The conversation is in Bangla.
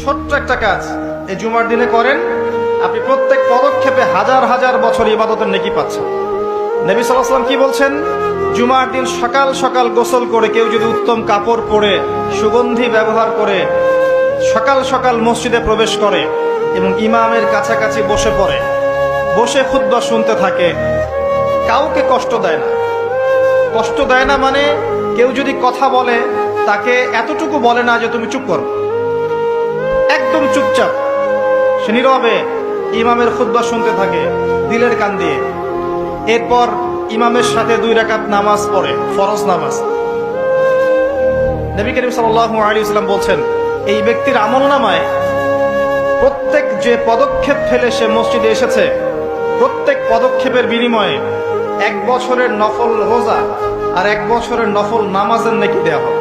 ছোট্ট একটা কাজ এই জুমার দিনে করেন, আপনি প্রত্যেক পদক্ষেপে হাজার হাজার বছর ইবাদতের নেকি পাচ্ছেন। নবী সাল্লাল্লাহু আলাইহি ওয়াসাল্লাম কি বলছেন? জুমার দিন সকাল সকাল গোসল করে কেউ যদি উত্তম কাপড় পরে সুগন্ধি ব্যবহার করে সকাল সকাল মসজিদে প্রবেশ করে এবং ইমামের কাছাকাছি বসে পড়ে, বসে খুতবা শুনতে থাকে, কাউকে কষ্ট দেয় না। কষ্ট দেয় না মানে কেউ যদি কথা বলে তাকে এতটুকু বলে না যে তুমি চুপ করো, একদম চুপচাপ সে নীরবে ইমামের খুতবা শুনতে থাকে দিলের কান দিয়ে। এরপর ইমামের সাথে 2 রাকাত নামাজ পড়ে, ফরজ নামাজ। নবী করিম সাল্লাল্লাহু আলাইহি ওয়াসাল্লাম বলছেন, এই ব্যক্তির আমলনামায় প্রত্যেক যে পদক্ষেপ ফেলে সে মসজিদে এসেছে, প্রত্যেক পদক্ষেপের বিনিময়ে 1 বছরের নফল রোজা আর 1 বছরের নফল নামাজের নেকি দেওয়া হবে।